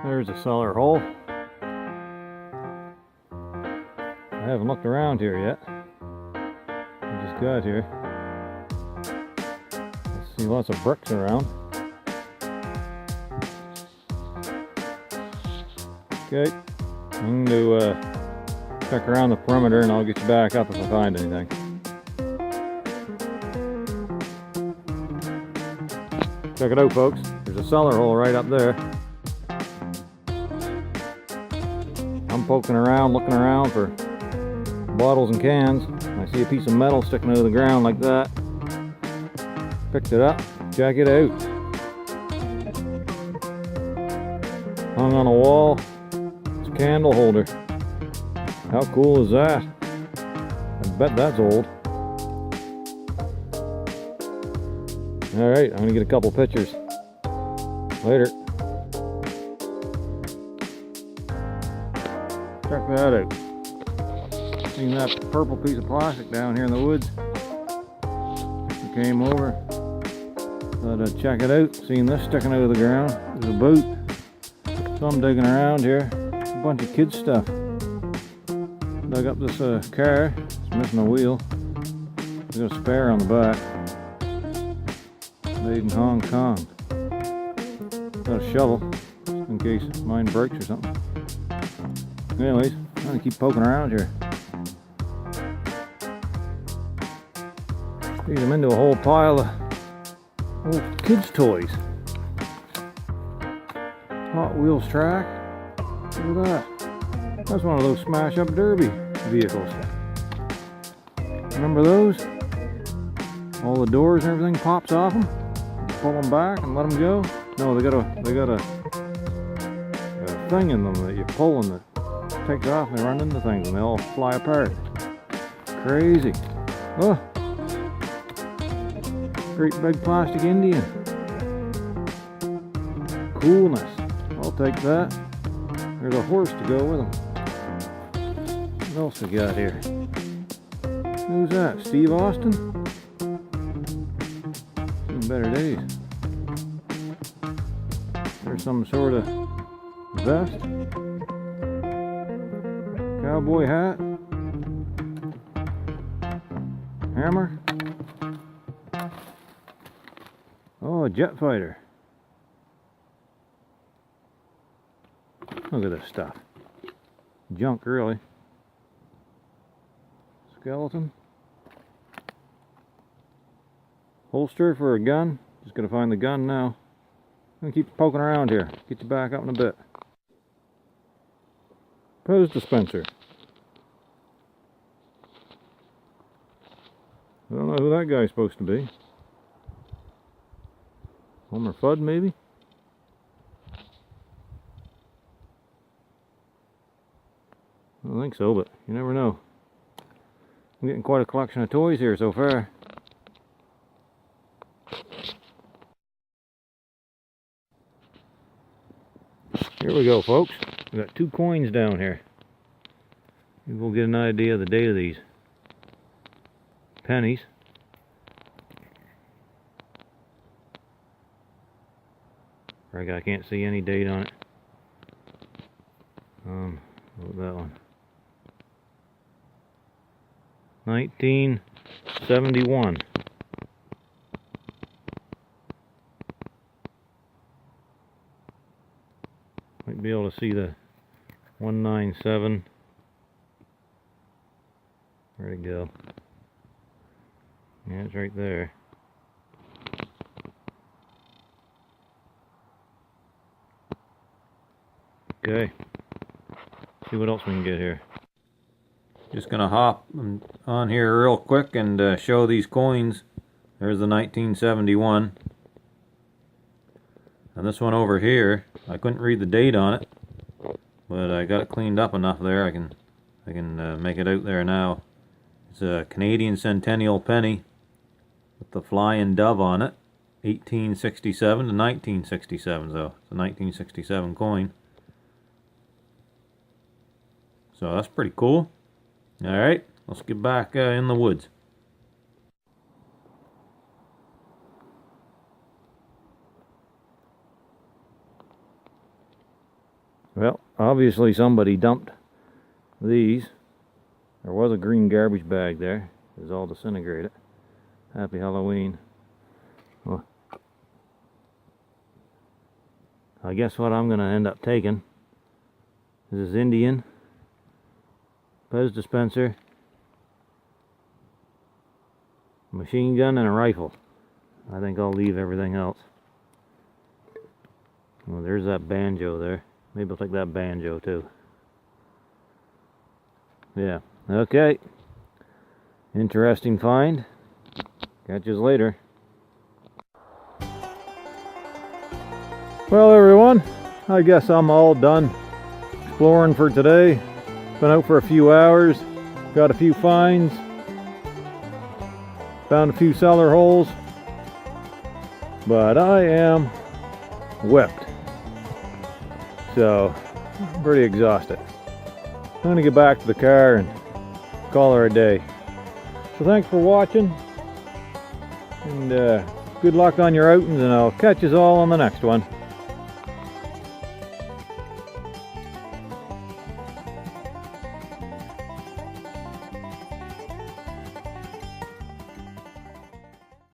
There's a cellar hole. I haven't looked around here yet. I just got here. I see lots of bricks around. Okay, I'm going to check around the perimeter and I'll get you back up if I find anything. Check it out, folks. There's a cellar hole right up there. I'm poking around, looking around for bottles and cans. I see a piece of metal sticking out of the ground like that. Picked it up. Check it out. Hung on a wall. It's a candle holder. How cool is that? I bet that's old. Alright, I'm gonna get a couple pictures. Later. Check that out. Seen that purple piece of plastic down here in the woods. I came over. Thought I'd check it out. Seen this sticking out of the ground. There's a boot. So I'm digging around here. A bunch of kids stuff. Dug up this car. It's missing a wheel. There's a spare on the back. Made in Hong Kong. Got a shovel, just in case mine breaks or something. Anyways, I'm gonna keep poking around here. Feed them into a whole pile of old kids' toys. Hot Wheels track. Look at that. That's one of those smash-up derby vehicles. Remember those? All the doors and everything pops off them. Pull them back and let them go. No, they got a thing in them that you pull and it takes off and they run into things and they all fly apart. Crazy. Oh, great big plastic Indian. Coolness. I'll take that. There's a horse to go with them. What else we got here? Who's that? Steve Austin? Seen better days. There's some sort of vest. Cowboy hat. Hammer. Oh, a jet fighter. Look at this stuff. Junk, really. Skeleton. Holster for a gun. Just gotta find the gun now. I'm gonna keep poking around here. Get you back up in a bit. Pose dispenser. I don't know who that guy's supposed to be. Homer Fudd, maybe? I don't think so, but you never know. I'm getting quite a collection of toys here so far. Here we go, folks. We got 2 coins down here. Maybe we'll get an idea of the date of these. Pennies. I can't see any date on it. What about that one? 1971. Might be able to see the 197. Where'd it go? Yeah, it's right there. Okay. See what else we can get here. Just gonna hop on here real quick and show these coins. There's the 1971. And this one over here, I couldn't read the date on it, but I got it cleaned up enough there. I can make it out there now. It's a Canadian Centennial penny with the flying dove on it. 1867 to 1967, so it's a 1967 coin. So that's pretty cool. Alright, let's get back in the woods. Well, obviously somebody dumped these. There was a green garbage bag there. It was all disintegrated. Happy Halloween. Well, I guess what I'm going to end up taking is this Indian Pez dispenser, machine gun, and a rifle. I think I'll leave everything else. Well, there's that banjo there. Maybe I'll take that banjo too. Yeah, okay. Interesting find. Catch you later. Well, everyone, I guess I'm all done exploring for today. Been out for a few hours, got a few finds, found a few cellar holes, but I am whipped. So, I'm pretty exhausted. I'm gonna get back to the car and call her a day. So thanks for watching, and good luck on your outings, and I'll catch you all on the next one.